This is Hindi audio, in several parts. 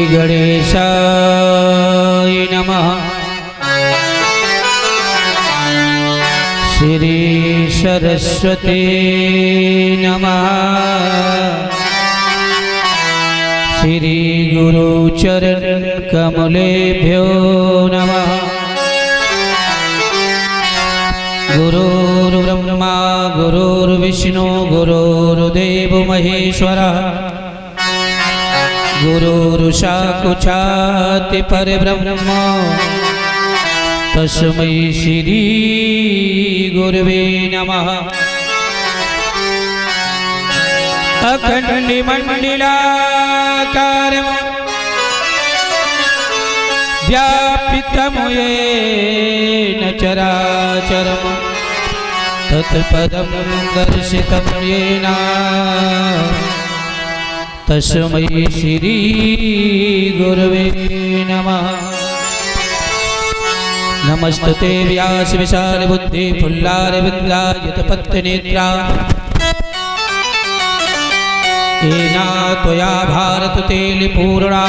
गणेशाय नमः। श्री सरस्वती नमः। श्री गुरुचरण कमलेभ्यो नमः। गुरुर्ब्रह्मा गुरुर्विष्णु गुरुर्देव महेश्वरः। गुरुर्साक्षात् परब्रह्म तस्मै श्री गुरवे नमः। अखण्डमण्डलाकारं व्यापितं येन चराचरं तत्पदं दर्शितं येन तस्मै श्री गुरवे नमः। नमस्तुते व्यास विशाल बुद्धि फुल्लारविंदायतपत्रनेत्रा। येना त्वया भारततेलिपूर्णा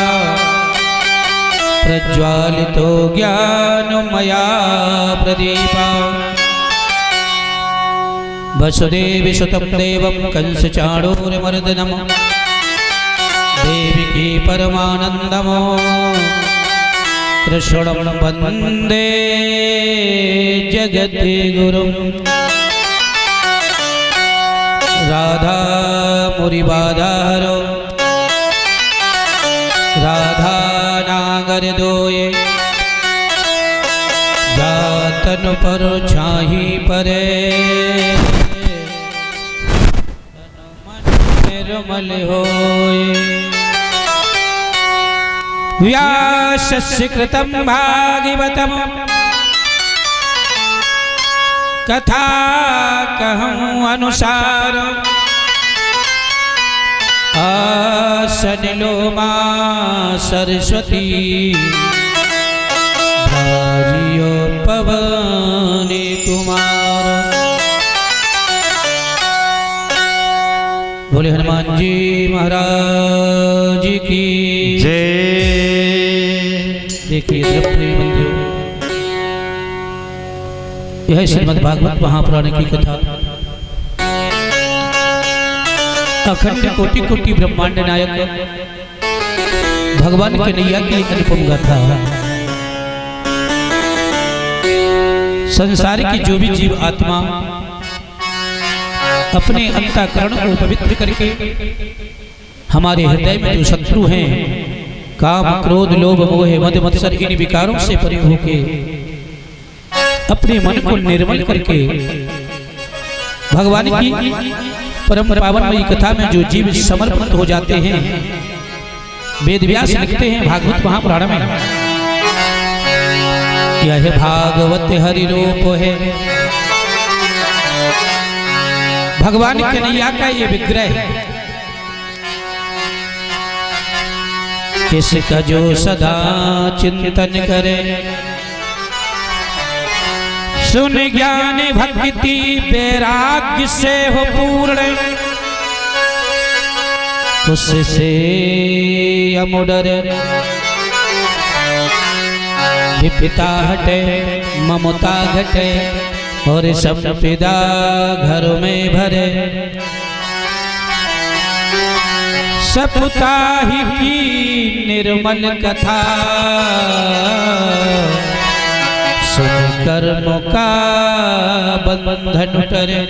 प्रज्वालितो ज्ञानमया प्रदीपा। वसुदेवसुतं देवं कंसचाणूरमर्दनं देवकी परमानन्दमो कृष्णं वन्दे जगद्गुरुं। राधा मुरिबाधारो राधा नागर दोये जातन पर छाही परे निर्मल होए। व्यासस्य कृतं भागवतं कथा कहूँ अनुसार। आसनिलो मां सरस्वती भाजियो पवने कुमार। बोले हनुमान जी महाराज की जय। देखिए द्रव्य बंधु, यह श्रीमद् भागवत महापुराण की कथा अखंड कोटि कोटि ब्रह्मांड नायक भगवान कन्हैया की अनुपम गाथा। संसार की जो भी जीव आत्मा अपने अंतःकरण को पवित्र करके हमारे हृदय में जो शत्रु हैं काम क्रोध लोभ मोह मद मत्सर इन विकारों से परे होके अपने मन को निर्मल करके भगवान की परम पावनमयी कथा में जो जीव समर्पित हो जाते हैं। वेद व्यास लिखते हैं भागवत महापुराण में, यह भागवत हरि रूप है। भगवान कन्हैया का ये विग्रह किसका जो सदा चिंतन करे सुन ज्ञान भक्ति वैराग्य से हो पूर्ण उससे अमुडर विपिता हटे ममता घटे और संपदा घर में भरे। सपुता ही की निर्मल कथा सुन कर्मों का बंधन उतरे।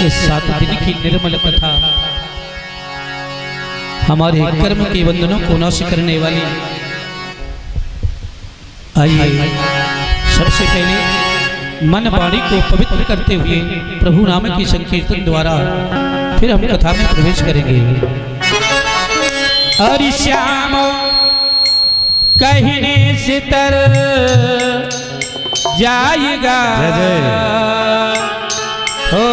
इस 7 दिन की निर्मल कथा हमारे कर्म के बंधनों को नाश करने वाली। आइए सबसे पहले मन वाणी को पवित्र करते हुए प्रभु नाम की संकीर्तन द्वारा फिर हम कथा में प्रवेश करेंगे। हरि श्याम कहने से तर जाएगा हो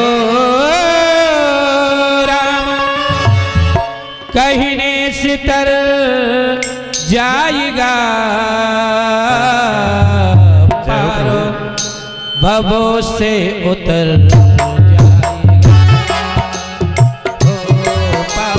राम कहने से तर जाएगा पारो भवो से उतर जाएगा।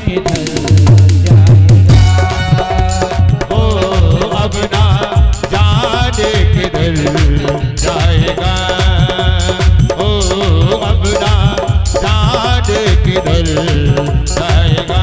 किधर ओ अब ना जाने किधर जाएगा, ओ अब ना जाने किधर जाएगा।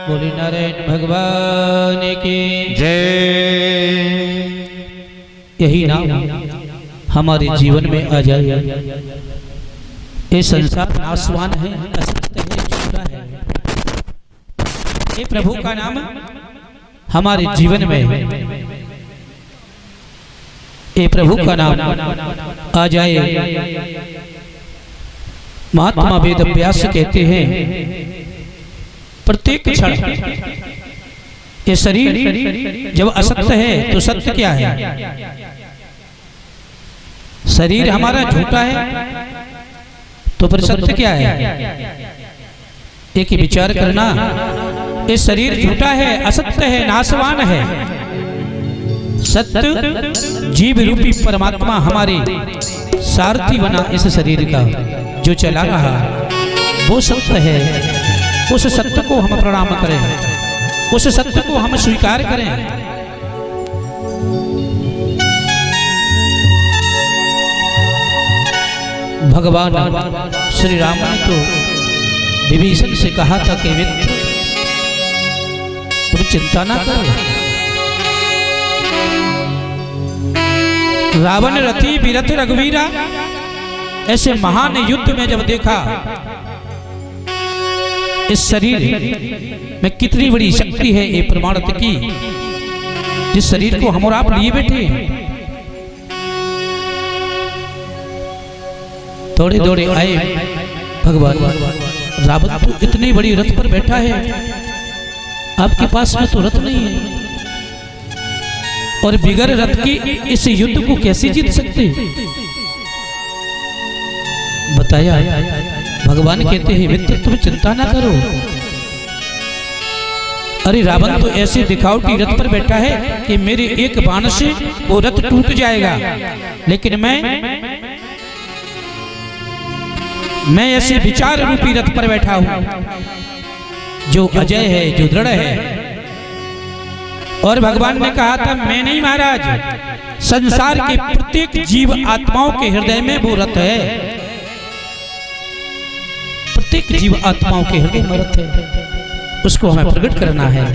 बोले नारायण भगवान की जय। यही नाम हमारे जीवन में आ जाए। ये संसार नाशवान है, असत्य है, झूठा है। ये प्रभु का नाम हमारे जीवन में, ये प्रभु का नाम आ जाए। महात्मा वेद व्यास कहते हैं प्रत्येक क्षण ये शरीर जब असत्य है तो सत्य क्या है? शरीर हमारा झूठा है तो फिर सत्य क्या है? एक ही विचार करना, ये शरीर झूठा है, असत्य है, नाशवान है। सत्य जीव रूपी परमात्मा हमारे सारथी बना इस शरीर का, जो चला रहा वो सत्य है। उस सत्य को हम प्रणाम करें, उस सत्य को हम स्वीकार करें। भगवान श्री राम ने तो विभीषण से कहा था कि मित्र तुम चिंता ना करो, रावण रथी विरथ रघुवीरा, ऐसे महान युद्ध में जब देखा इस शरीर में कितनी बड़ी शक्ति है, ये प्रमाणित की जिस शरीर को हम और आप लिए बैठे हैं। थोड़े दौड़े आए भगवान, रावण तो इतनी बड़ी रथ पर बैठा है, आपके पास में तो रथ नहीं है, और बिगर रथ की इस युद्ध को कैसे जीत सकते? बताया। भगवान कहते हैं मित्र तुम चिंता ना करो। अरे रावण तो ऐसे दिखावटी रथ पर बैठा है कि मेरे एक बाण से वो रथ टूट जाएगा, लेकिन मैं ऐसे विचार रूपी रथ पर बैठा हूं जो अजय है, जो दृढ़ है। और भगवान ने कहा था मैं नहीं महाराज, संसार के प्रत्येक जीव आत्माओं के हृदय में वो रथ है, प्रत्येक जीव आत्माओं के हृदय में रथ है, उसको हमें प्रकट करना है।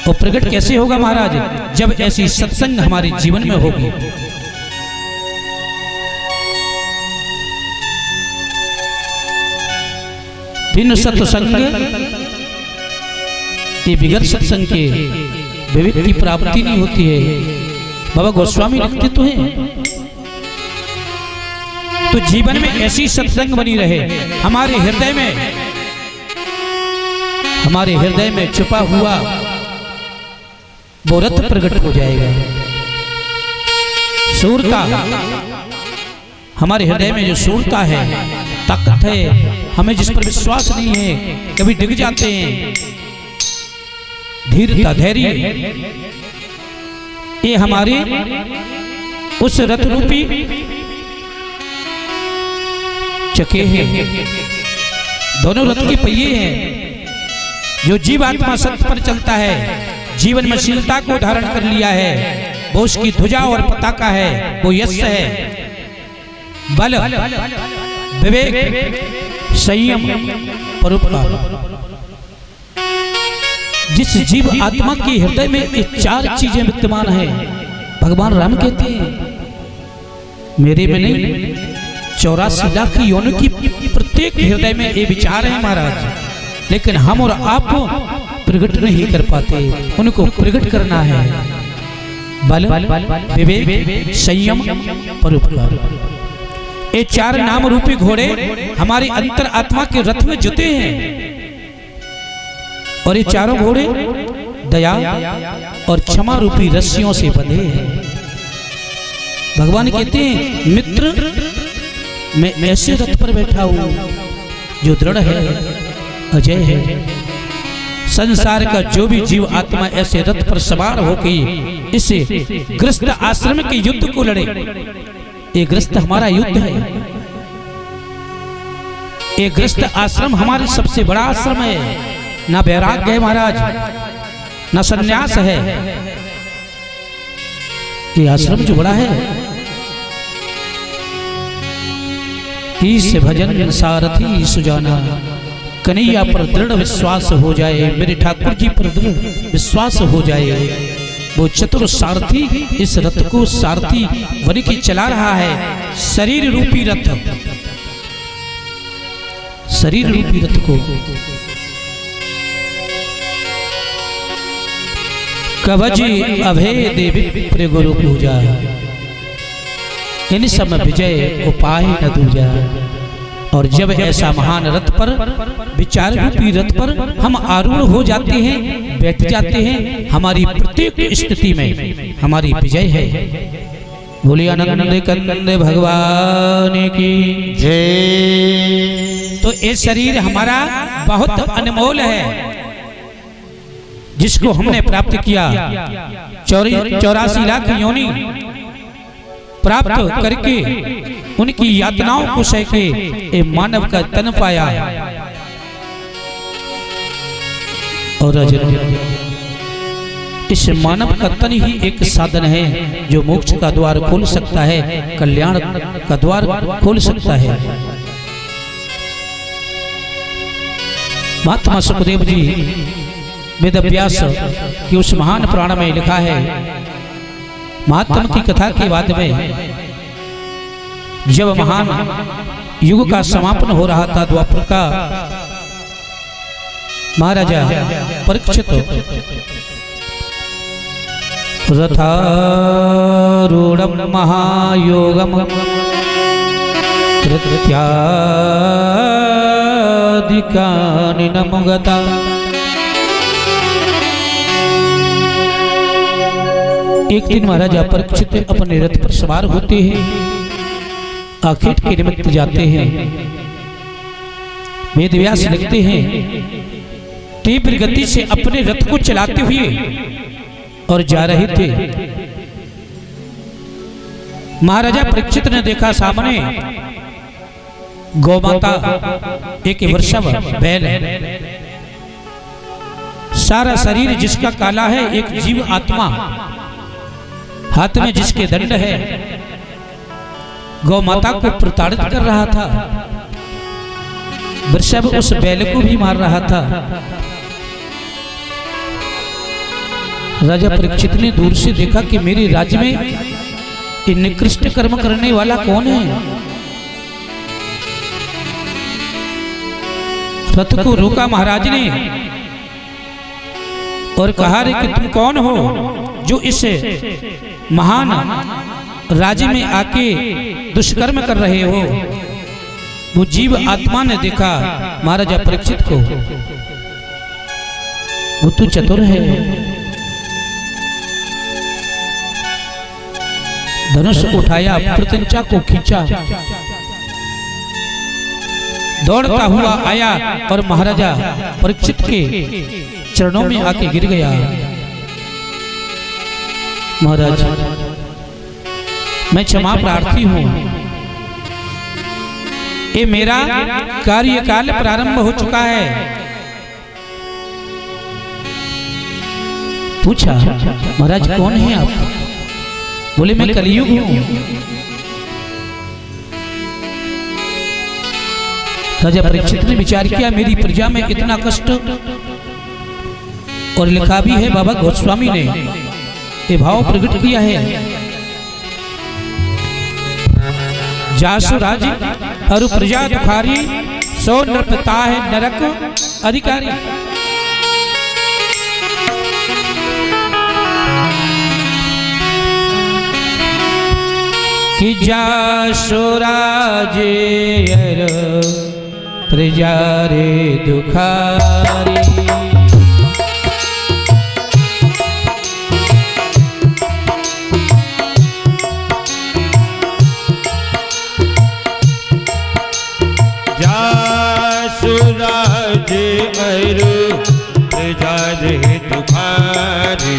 और प्रकट कैसे होगा महाराज? जब ऐसी सत्संग हमारे जीवन में होगी। बिन सत्संग ये बिगड़ सत्संग के विवेक की प्राप्ति नहीं होती है। बाबा गोस्वामी लिखते तो हैं, तो जीवन में ऐसी सत्संग बनी रहे, हमारे हृदय में छुपा हुआ वो रथ प्रकट हो जाएगा। शूरता, हमारे हृदय में जो शूरता है, ताकत है, हमें जिस पर विश्वास नहीं है, कभी डिग जाते हैं, धीरता, धैर्य, ये हमारे उस रथ रूपी चके हैं। दोनों रथ के पहिए हैं, जो जीव आत्मा सत्य पर चलता है, जीवन में शीलता को धारण कर लिया है, वो उसकी ध्वजा और पताका है, वो यश है। बल, विवेक, संयम, परोपकार। जिस जीव आत्मा के हृदय में ये चार चीजें विद्यमान है, भगवान राम कहते हैं मेरे में नहीं 84 लाख योनियों की प्रत्येक हृदय में ये विचार है महाराज, लेकिन हम और आप प्रकट नहीं कर पाते, उनको प्रकट करना है। बल, विवेक, संयम, परोपकार। ये चार नाम रूपी घोड़े हमारी अंतर आत्मा के रथ में जुते हैं, और ये चारों घोड़े दया और क्षमा रूपी रस्सियों से बंधे हैं। भगवान कहते हैं मित्र, मैं ऐसे रथ पर बैठा हूं जो दृढ़ है, अजय है। संसार का जो भी जीव आत्मा ऐसे रथ पर सवार होकर इसे ग्रस्त आश्रम के युद्ध को लड़े, ये ग्रस्त हमारा युद्ध है। ये ग्रस्त आश्रम हमारे सबसे बड़ा आश्रम है। ना वैराग्य है महाराज, ना सन्यास है, ये आश्रम जो बड़ा है। ईश भजन सारथी सुजाना, कन्हैया पर दृढ़ विश्वास हो जाए, मेरे ठाकुर जी पर दृढ़ विश्वास हो जाए। वो चतुर सारथी इस रथ को सारथी बन के चला रहा है। शरीर रूपी रथ, शरीर रूपी रथ को कवची अभेद विप्र गुरु पूजा, इन सब विजय उपाय न दूजा। और जब ऐसा महान रथ पर, विचार रूपी रथ पर हम आरूढ़ हो जाते हैं, बैठ जाते हैं, हमारी प्रत्येक स्थिति में हमारी विजय है। बोलिए आनंद कंद भगवान की जय। तो ये शरीर हमारा बहुत अनमोल है, जिसको हमने प्राप्त किया 84 लाख योनि प्राप्त करके, उनकी यातनाओं को सह के ये मानव का तन पाया। और इस मानव का तन ही एक साधन है जो मोक्ष का द्वार खोल सकता है, कल्याण का द्वार खोल सकता है। महात्मा सुखदेव जी वेद व्यास की उस महान पुराण में लिखा है, महात्मा की कथा के बाद में जब महान युग का समापन हो रहा था, द्वापर का, महाराजा परीक्षित रथारूढ़ महायोगम कृत्यादिकानि नमगता। एक दिन महाराजा परीक्षित अपने रथ पर सवार होते हैं, आखेट के निमित्त जाते हैं। वेदव्यास लिखते हैं तीव्र गति से अपने रथ को चलाते हुए और जा रहे थे। महाराजा परीक्षित ने देखा सामने गौमाता, एक वृषभ बैल है, सारा शरीर जिसका काला है, एक जीव आत्मा हाथ में जिसके दंड है, गौ माता को प्रताड़ित कर रहा था। वृषभ उस बैल को भी मार रहा था। राजा परीक्षित ने दूर से देखा कि मेरे राज्य में ये निकृष्ट कर्म करने वाला कौन है। रथ को रोका महाराज ने और कहा रे कि तुम कौन हो जो इस महान राज्य में आके दुष्कर्म कर रहे हो। वो जीव आत्मा ने देखा महाराजा परीक्षित को, वो तो चतुर है, धनुष उठाया, प्रत्यंचा को खींचा, दौड़ता हुआ आया और महाराजा परीक्षित के चरणों में आके गिर गया। महाराज, मैं क्षमा प्रार्थी हूं, ये मेरा कार्यकाल प्रारंभ हो चुका है। पूछा, महाराज कौन है आप? बोले मैं कलयुग हूं। राजा परीक्षित ने विचार किया, मेरी प्रजा में इतना कष्ट, और लिखा भी है बाबा गोस्वामी ने ये भाव प्रकट किया है, जासु राज और प्रजा दुखारी, सो नृपता है नरक अधिकारी। कि जासु राज और प्रजा रे दुखारी, सुराज अरु प्रजा रे दुखारी,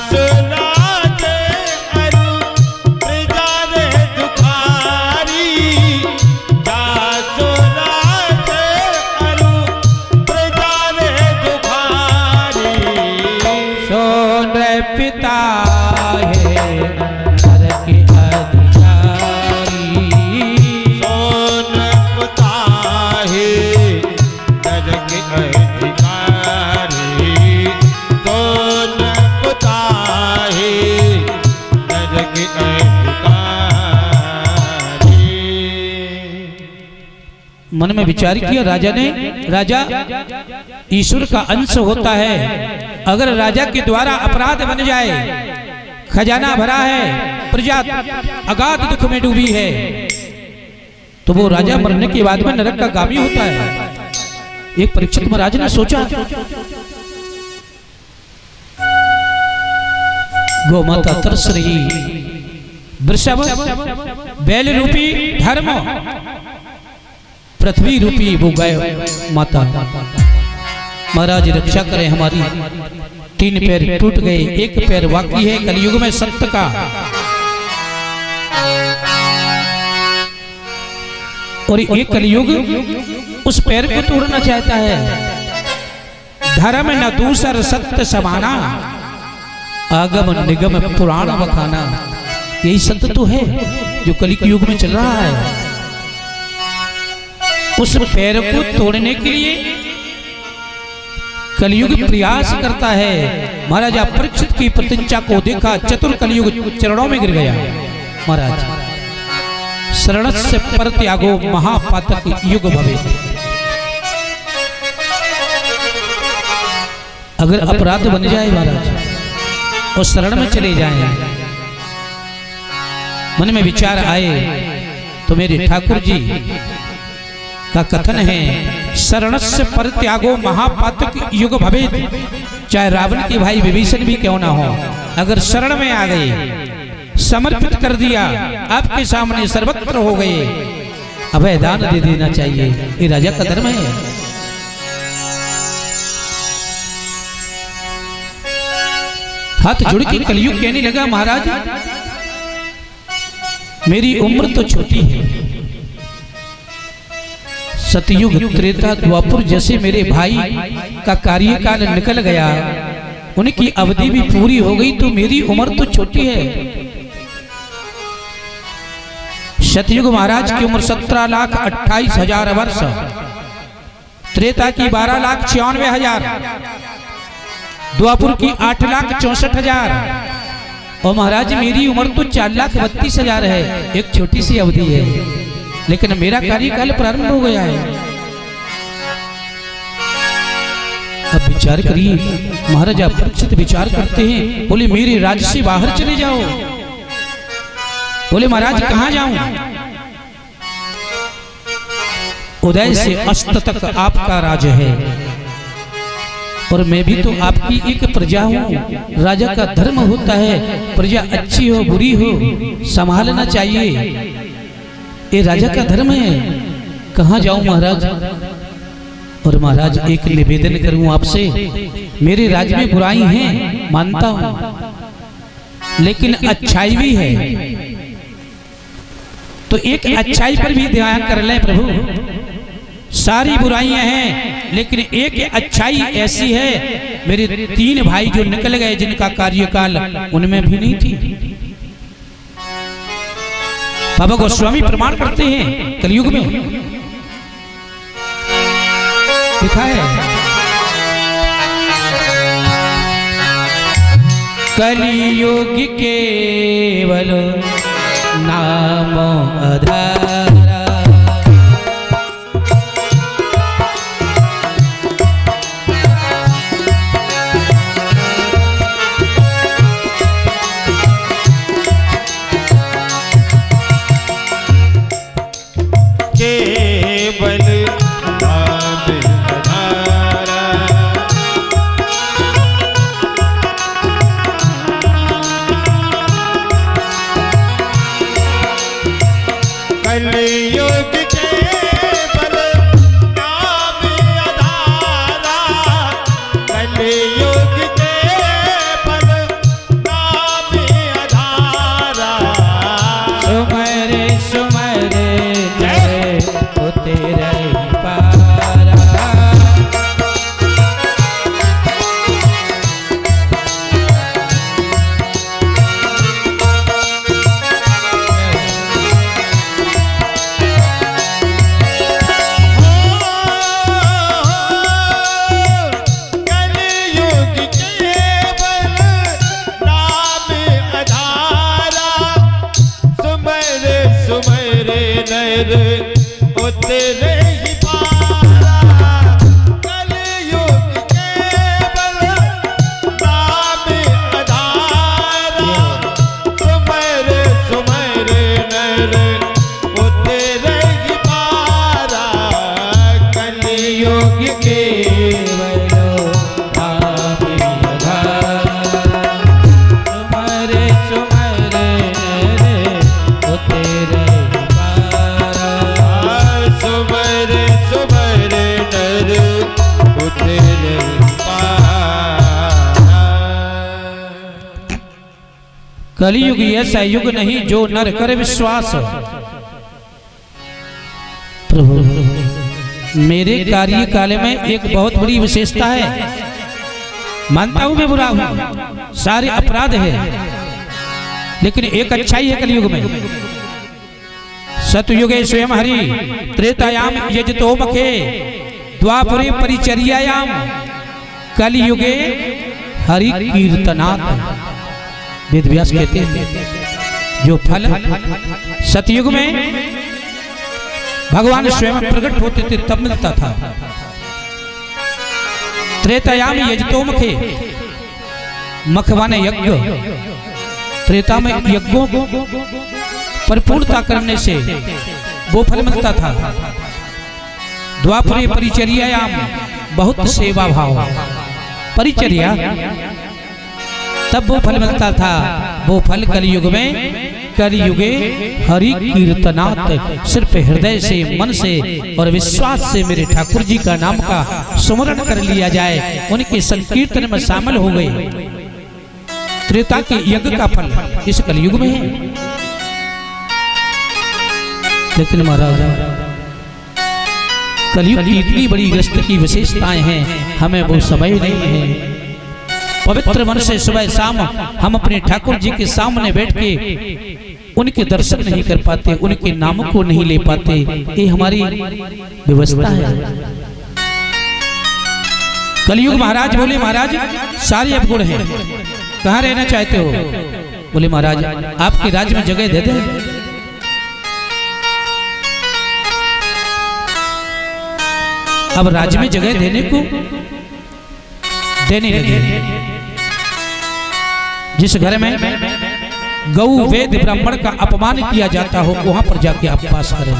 सुराज अरु प्रजा रे दुखारी, सुराज अरु प्रजा रे दुखारी। सो पिता है नर के अधिकारी, सोन पिता है नर के अधिकारी, सोन पिता है नर के अधिकारी। मन में विचार किया राजा ने, राजा ईश्वर का अंश होता है, अगर राजा के द्वारा अपराध बन जाए, खजाना भरा है, प्रजा अगाध दुख में डूबी है, तो वो राजा मरने के बाद में नरक का गामी होता है। एक परीक्षित महाराज ने सोचा, गौ माता तरस रही, वृषभ बैल रूपी धर्म, पृथ्वी रूपी वो गाय माता, महाराज रक्षा करें हमारी। 3 पैर टूट गए, 1 पैर बाकी है कलयुग में सत्य का, और ये कलयुग उस पैर को तोड़ना चाहता है। धर्म न दूसर सत्य समाना, आगम निगम पुराण बखाना, यही सत्य तो है जो कलयुग में चल रहा है। उस पैर को तोड़ने के लिए कलयुग प्रयास करता है। महाराजा परीक्षित की प्रतीक्षा को देखा, चतुर कलयुग चरणों में गिर गया। महाराज शरण से पर त्यागो महापातक युग भवे, अगर अपराध बन जाए महाराज और शरण में चले जाएं, मन में विचार आए तो मेरे ठाकुर जी का कथन है, शरण से पर त्यागो महापातक युग भवे। चाहे रावण के भाई विभीषण भी क्यों ना हो, अगर शरण में आ गए, समर्पित कर दिया, आपके सामने सर्वत्र हो गए, अभय दान दे देना चाहिए, ये राजा का धर्म है। हाथ जोड़ के कलयुग कहने लगा, महाराज मेरी उम्र तो छोटी है, सतयुग त्रेता द्वापर जैसे मेरे भाई का कार्यकाल निकल गया, उनकी अवधि भी पूरी हो गई, तो मेरी उम्र तो छोटी है। सतयुग महाराज की उम्र 17,28,000 वर्ष, त्रेता की 12,94,000, द्वापर की 8,64,000, और महाराज मेरी उम्र तो 4,32,000 है। एक छोटी सी अवधि है, लेकिन मेरा कार्यकाल प्रारंभ हो गया है। अब विचार करिए, महाराजा परीक्षित विचार करते हैं, बोले मेरे राज्य से बाहर चले जाओ। बोले महाराज कहां जाऊं? उदय से अस्त तक आपका राज है, और मैं भी तो आपकी एक प्रजा हूं। राजा का धर्म होता है, प्रजा अच्छी हो बुरी हो संभालना चाहिए, ये राजा का धर्म है। कहाँ जाऊं महाराज? और महाराज एक निवेदन करूं आपसे, मेरे राज्य में बुराई है मानता हूं, लेकिन अच्छाई भी है। तो एक अच्छाई पर भी ध्यान कर लें प्रभु। सारी बुराइयां हैं लेकिन एक अच्छाई ऐसी है, मेरे 3 भाई जो निकल गए जिनका कार्यकाल उनमें भी नहीं थी। बाबा गोस्वामी प्रमाण करते हैं कलयुग में लिखा है, कलियुग केवल नाम आधारा, केवल नाम आधारा, कलियुग केवल नाम आधारा, कलियुग केवल नाम आधारा, सुमरे सुमरे जय हो तेरा ही पारा, कलियुग केवल नाम आधारा, सुमरे सुमरे नर उतरे ही पारा, कलियुग केवल नाम आधारा, सुमरे सुमरे नर उतरे ही पारा, कलियुग केवल नाम आधारा, सुमरे सुमरे हो तेरा ही पारा, सुमरे सुमरे नर उतरे पारा। कलियुग ऐसा युग नहीं जो नर करे विश्वास। प्रभु मेरे कार्यकाल में एक बहुत बड़ी विशेषता है, मानता हूं मैं बुरा हूं, सारे अपराध है, लेकिन एक अच्छाई है कलियुग में। सतयुगे स्वयं हरि, त्रेतायाम यजतो मखे, द्वापरे परिचर्यायाम, कलियुगे हरि कीर्तनात्। वेद व्यास कहते हैं जो फल सतयुग में भगवान स्वयं प्रकट होते थे तब मिलता था। त्रेतायाम यजतो मखे, मखवाने यज्ञ, त्रेता में यज्ञों को परिपूर्णता करने से वो फल मिलता था। द्वापरे परिचर्यायाम, बहुत सेवा भाव, परिचर्या, तब वो फल मिलता था। वो फल कलियुग में, कलियुगे हरि कीर्तनात्, सिर्फ हृदय से, मन से और विश्वास से मेरे ठाकुर जी का नाम का स्मरण कर लिया जाए, उनके संकीर्तन में शामिल हो गए। त्रेता के यज्ञ का फल इस कलियुग में है। लेकिन महाराज कलियुग की इतनी बड़ी ग्रस्त की विशेषताएं हैं, हमें वो समय नहीं है। पवित्र मन से सुबह शाम हम अपने ठाकुर जी के सामने बैठ के उनके दर्शन नहीं कर पाते, उनके नाम को नहीं ले पाते। ये हमारी व्यवस्था है। कलियुग महाराज बोले, महाराज सारे अवगुण हैं, कहाँ रहना चाहते हो? बोले महाराज आपके राज्य में जगह दे दे। अब राज्य में जगह देने लगे। जिस घर में गौ वेद ब्राह्मण का अपमान किया जाता हो वहां पर जाके आप वास करें।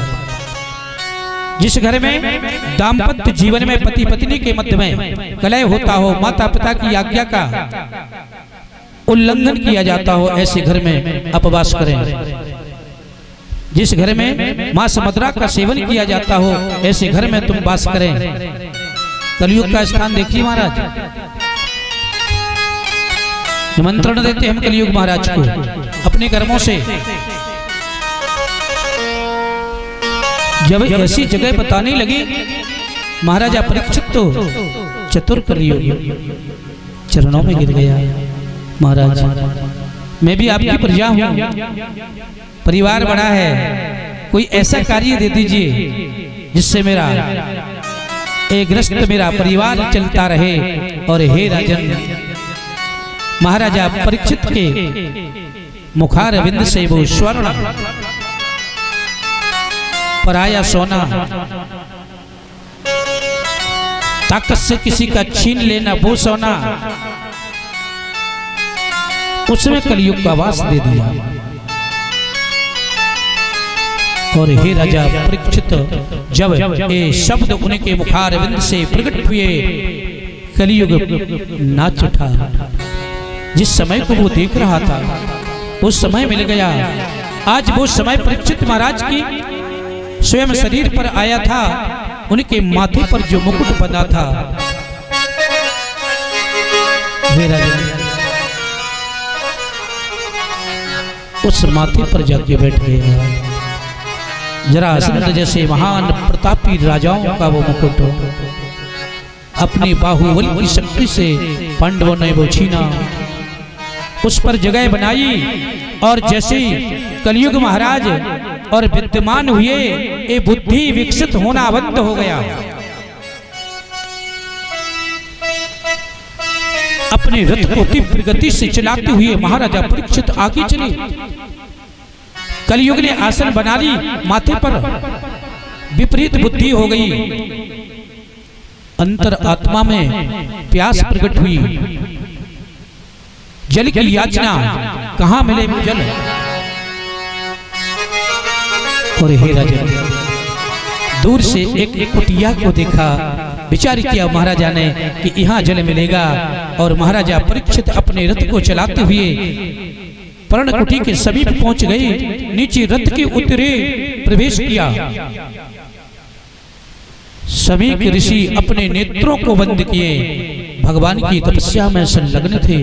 जिस घर में दाम्पत्य जीवन में पति पत्नी के मध्य में कलह होता हो, माता पिता की आज्ञा का उल्लंघन किया जाता हो, ऐसे घर में अपवास करें। जिस घर में मांस मदिरा का सेवन किया जाता हो, ऐसे घर में तुम वास करें। कलियुग का स्थान देखिए महाराज, निमंत्रण देते हम कलियुग महाराज को अपने कर्मों से। जब ऐसी जगह बताने लगे महाराजा परीक्षित तो चतुर कलियुगी चरणों में गिर गया। महाराज मैं भी आपकी प्रजा हूँ, परिवार बड़ा है, कोई ऐसा कार्य दे दीजिए जिससे मेरा ग्रस्त मेरा परिवार चलता रहे। और हे राजन, महाराजा परीक्षित के मुखारविंद से वो स्वर्ण पराया सोना ताकत से किसी का छीन लेना वो सोना, उसमें कलयुग का वास दे दिया। और हे राजा परीक्षित, जब ये शब्द उनके मुखारविंद से प्रकट हुए कलयुग नाच उठा। जिस समय को वो देख रहा था उस समय मिल गया। आज वो समय परीक्षित महाराज की स्वयं शरीर पर आया था। उनके माथे पर जो मुकुट बना था, हे राजा उस माथे पर जाके बैठ गया। जरासंध जैसे महान प्रतापी राजाओं का वो मुकुट अपनी बाहुबल की शक्ति से पांडवों ने वो छीना, उस पर जगह बनाई। और जैसे कलयुग महाराज और विद्यमान हुए, ये बुद्धि विकसित होना बंद हो गया। अपने रथ को तीव्र गति से चलाते हुए महाराजा परीक्षित आगे चले। कलयुग ने आसन बना ली, माथे पर विपरीत बुद्धि हो गई। अंतर आत्मा में प्यास प्रकट हुई। जल की याचना, कहां मिले जल। और हे राजा, दूर से एक कुटिया को देखा, विचार किया महाराजा ने कि यहाँ जल मिलेगा। और महाराजा परीक्षित अपने रथ को चलाते हुए पर्णकुटी के समीप पहुंच गए। नीचे रथ के उतरे, प्रवेश किया। समीक ऋषि अपने नेत्रों को बंद किए भगवान की तपस्या में संलग्न थे।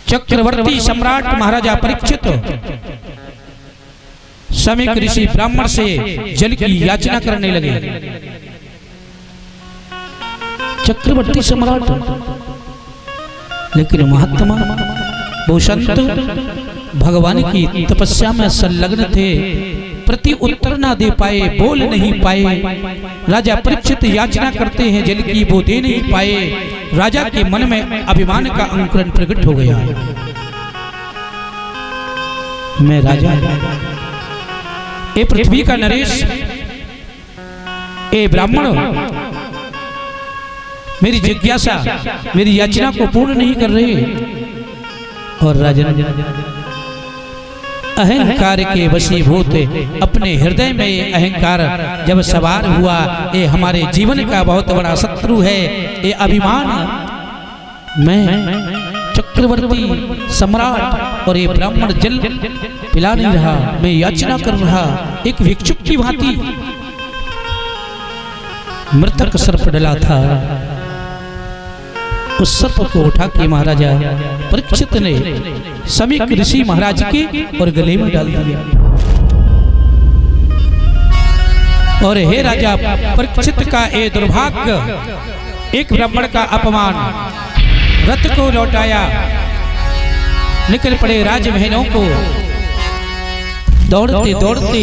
चक्रवर्ती सम्राट महाराजा परीक्षित समीक ऋषि ब्राह्मण से जल की याचना करने लगे। चक्रवर्ती सम्राट, लेकिन महात्मा वो संत भगवान की तपस्या में संलग्न थे, प्रति उत्तर ना दे पाए, बोल नहीं पाए। राजा परीक्षित याचना करते हैं जल की, वो दे नहीं पाए। राजा के मन में अभिमान का अंकुरन प्रकट हो गया। मैं राजा, ये पृथ्वी का नरेश, ये ब्राह्मण मेरी जिज्ञासा, मेरी याचना को पूर्ण नहीं कर रहे। और राजन अहंकार के वशीभूत, अपने हृदय में ये अहंकार जब सवार हुआ, ये हमारे जीवन का बहुत बड़ा शत्रु है। ये अभिमान, मैं चक्रवर्ती सम्राट और ये ब्राह्मण जल पिला नहीं रहा, मैं याचना कर रहा एक भिक्षुक की भांति। मृतक सर्प डला था, उस सर्प को उठा के महाराजा परीक्षित ने समीक ऋषि महाराज के और गले में डाल दिया। और हे राजा परीक्षित का ये दुर्भाग्य, एक ब्राह्मण का अपमान, रथ को लौटाया। निकल पड़े राजमहलों को, दौड़ते दौड़ते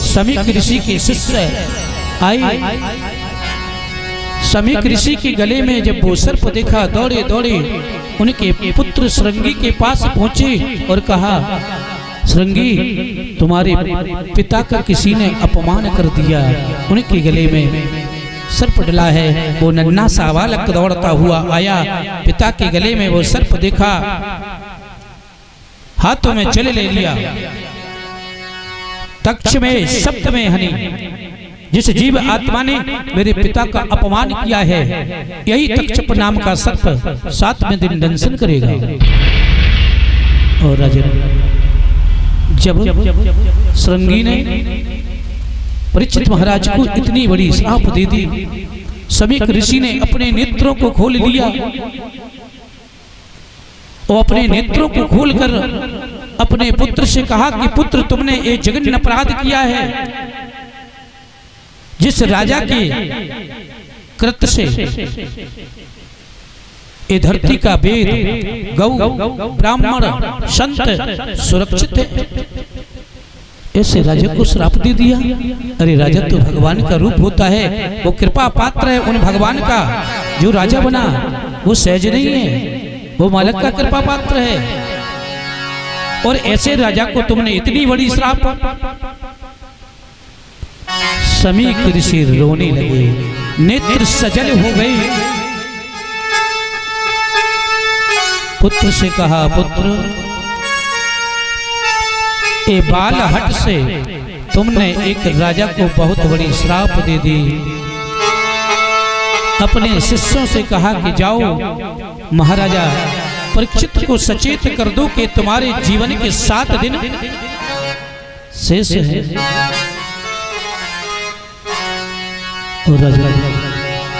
समीक ऋषि के शिष्य आए। समीक ऋषि के गले में जब वो सर्प देखा, दौड़े दौड़े उनके पुत्र श्रृंगी के पास पहुंचे और कहा, श्रृंगी तुम्हारे पिता का किसी ने अपमान कर दिया। उनके गले में सर्प डला है। वो नन्हा सा बालक दौड़ता हुआ आया, पिता के गले में वो सर्प देखा, हाथों में जल ले लिया। तक्ष में शब्द में हनी, जिस जीव आत्मा ने मेरे पिता का अपमान किया है, यही तक्षप नाम का सर्प 7वें दिन दंशन करेगा। और राजन, जब श्रृंगी ने परीक्षित महाराज को इतनी बड़ी श्राप दे दी, समीक ऋषि ने अपने नेत्रों को खोल लिया। और अपने नेत्रों को खोलकर अपने पुत्र से कहा कि पुत्र तुमने एक जघन्य अपराध किया है। जिस राजा के कृत्य से ये धरती का वेद, गौ, ब्राह्मण, संत सुरक्षित है, ऐसे राजा को श्राप दे दिया। अरे राजा तो भगवान का रूप होता है, वो कृपा पात्र है उन भगवान का। जो राजा बना वो सहज नहीं है, वो मालिक का कृपा पात्र है। और ऐसे राजा को तुमने इतनी बड़ी श्राप। समीक ऋषि रोने लगे, नेत्र सजल हो गए। पुत्र से कहा, पुत्र ए बाल हट से तुमने एक राजा को बहुत बड़ी श्राप दे दी। अपने शिष्यों से कहा कि जाओ महाराजा परीक्षित को सचेत कर दो कि तुम्हारे जीवन के 7 दिन शेष है। और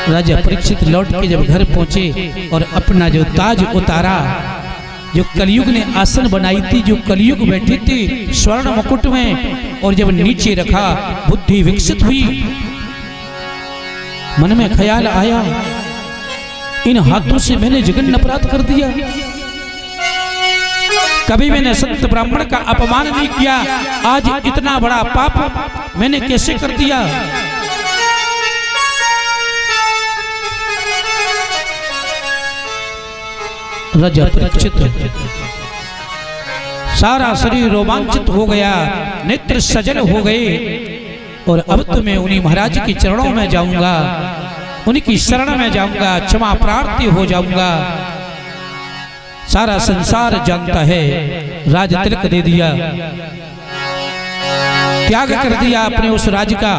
राजा परीक्षित लौट के जब घर पहुंचे और अपना जो ताज उतारा, जो कलयुग ने आसन बनाई थी, जो कलयुग बैठी थी स्वर्ण मुकुट में, और जब नीचे रखा बुद्धि विकसित हुई। मन में ख्याल आया, इन हाथों से मैंने जघन्य अपराध कर दिया। कभी मैंने संत ब्राह्मण का अपमान नहीं किया, आज इतना बड़ा पाप मैंने कैसे कर दिया। राजा परीक्षित सारा शरीर रोमांचित हो गया, नेत्र सजल हो गए। और अब तो मैं उन्हीं महाराज के चरणों में जाऊंगा, उनकी शरण में जाऊंगा, क्षमा प्रार्थी हो जाऊंगा। सारा संसार जानता है, राज तिलक दे दिया, त्याग कर दिया अपने उस राज का।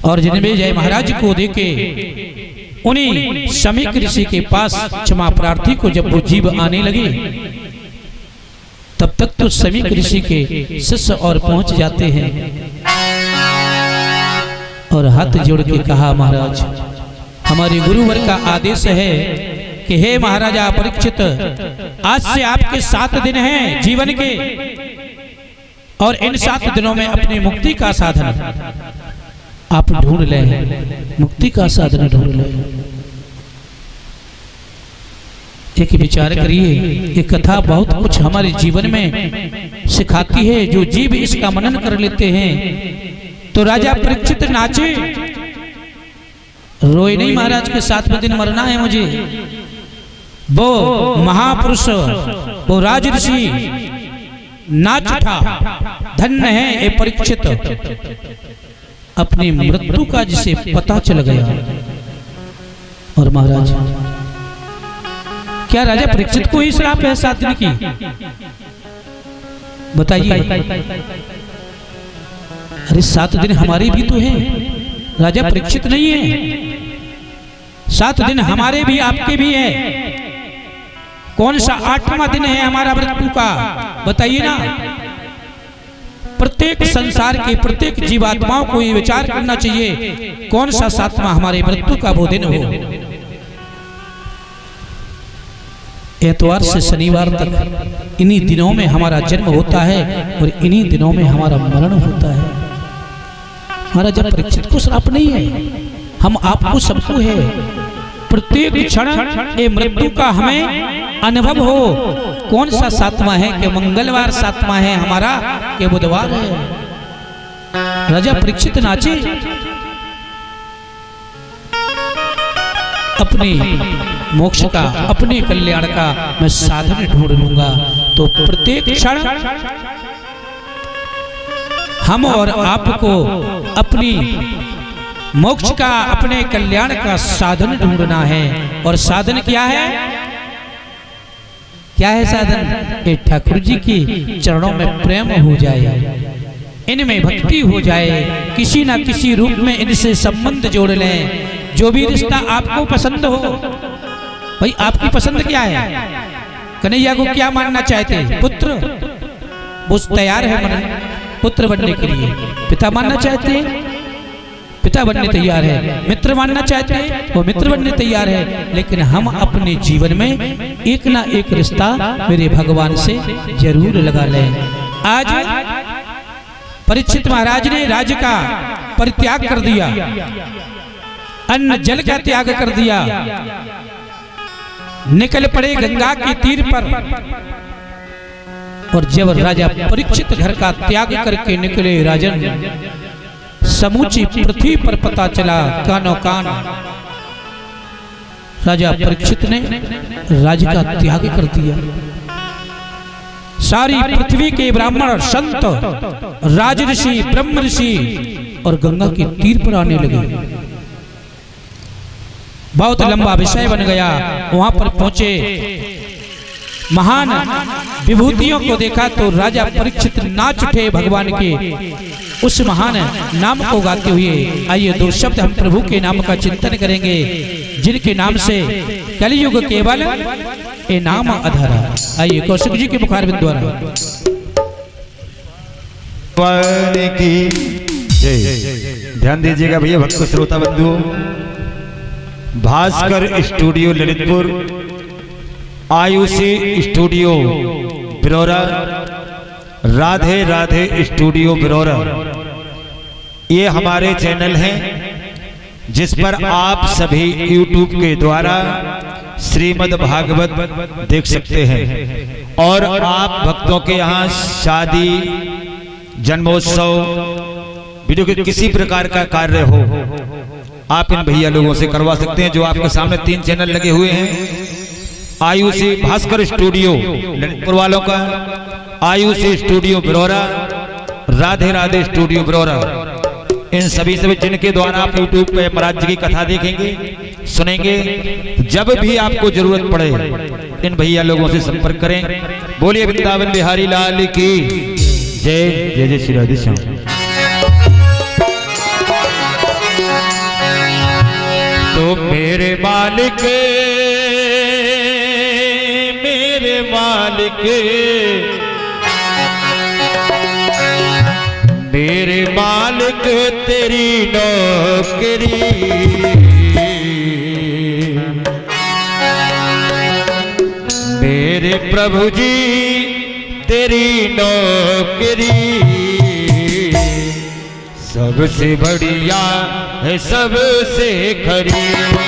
और जन्मेजय महाराज को देके उन्हीं समीक ऋषि के पास क्षमा प्रार्थी को जब वो जीव आने लगे, तब तक तो समीक ऋषि के शिष्य और पहुंच जाते हैं। और हाथ जोड़ के कहा, महाराज हमारे गुरुवर का आदेश है कि हे महाराजा परीक्षित, आज से आपके 7 दिन हैं जीवन के, और इन 7 दिनों में अपनी मुक्ति का साधन आप ढूंढ लें, मुक्ति का साधन ढूंढ लें। एक विचार करिए, ये कथा बहुत कुछ हमारे जीवन में सिखाती है। जो जीव इसका मनन कर लेते हैं तो राजा परीक्षित नाचे, रोए नहीं महाराज के 7वें दिन मरना है मुझे। वो महापुरुष, वो राजऋषि नाच उठा, धन्य है ये परीक्षित, अपनी मृत्यु का जिसे पता चल गया। और महाराज क्या राजा परीक्षित को ही श्राप है 7 दिन की? बताइए। अरे 7 दिन हमारे भी तो हैं, राजा परीक्षित नहीं है। 7 दिन हमारे भी आपके भी है। कौन सा 8वां दिन है हमारा मृत्यु का? बताइए ना। प्रत्येक संसार के प्रत्येक जीवात्माओं को ये विचार करना चाहिए, कौन सा 7वां हमारे मृत्यु का वो दिन हो। एतवार से शनिवार तक इन्हीं दिनों में हमारा जन्म होता है और इन्हीं दिनों में हमारा मरण होता है। महाराज परीक्षित को श्राप नहीं है, हम आपको सबको है। प्रत्येक क्षण ये मृत्यु का हमें अनुभव हो। कौन सा 7वां है? कि मंगलवार 7वां है हमारा, कि बुधवार है। राजा परीक्षित नाचे, अपने मोक्ष का, अपने कल्याण का मैं साधन ढूंढ लूंगा। तो प्रत्येक क्षण हम और आपको अपनी मोक्ष का, अपने कल्याण का साधन ढूंढना है। और साधन क्या है? क्या है साधन? ये ठाकुर जी की चरणों में प्रेम हो जाए, इनमें भक्ति हो जाए, किसी ना किसी रूप में इनसे संबंध जोड़ लें। जो भी रिश्ता आपको पसंद हो, भाई आपकी पसंद क्या है? कन्हैया को क्या मानना चाहते हैं? पुत्र। वो तैयार है मन पुत्र बनने के लिए। पिता मानना चाहते हैं, पिता बनने तैयार है। मित्र मानना चाहते हैं, वो मित्र बनने तैयार है। लेकिन हम अपने जीवन में एक ना एक रिश्ता मेरे भगवान से जरूर लगा लें। आज परीक्षित महाराज ने राज्य का परित्याग कर दिया, अन्न जल का त्याग कर दिया, निकल पड़े गंगा के तीर पर। और जब राजा परीक्षित घर का त्याग करके निकले राजन, समूची पृथ्वी पर पता चला कानो कान, राजा परीक्षित ने राज्य का त्याग कर दिया। सारी पृथ्वी के ब्राह्मण, संत, राजऋषि, ब्रह्म ऋषि और गंगा के तीर पर आने लगे। बहुत लंबा विषय बन गया। वहां पर पहुंचे, महान विभूतियों को देखा तो राजा परीक्षित नाच उठे भगवान के उस महान नाम को गाते हुए। आइए दो शब्द हम प्रभु के नाम का चिंतन करेंगे, जिनके नाम से कलियुग केवल ए नाम अधरा। आइए कौशिक जी के मुखारबिंद द्वारा। की जय। ध्यान दीजिएगा भैया भक्त श्रोता बंधुओं, Bhaskar studio Lalitpur, Ayushi studio Birora, Radhe Radhe studio Birora, ये हमारे चैनल हैं जिस पर आप सभी YouTube के द्वारा श्रीमद् भागवत देख सकते हैं। और आप भक्तों के यहाँ शादी, जन्मोत्सव, वीडियो के किसी प्रकार का कार्य हो, आप इन भैया लोगों से करवा सकते हैं। जो आपके सामने 3 चैनल लगे हुए हैं, आयुषी भास्कर स्टूडियो ललितपुर वालों का, आयुषी स्टूडियो बिरौरा, राधे राधे स्टूडियो बिरौरा, इन सभी से जिनके द्वारा आप YouTube पे महाराज जी की कथा देखेंगे, सुनेंगे। जब भी आपको जरूरत पड़े इन भैया लोगों से संपर्क करें। बोलिए वृंदावन बिहारी लाल की जय। जय जय श्री राधे श्याम। तो मेरे मालिक, मेरे मालिक, मेरे मालिक तेरी नौकरी, मेरे प्रभु जी तेरी नौकरी सबसे बढ़िया है, सबसे खरी।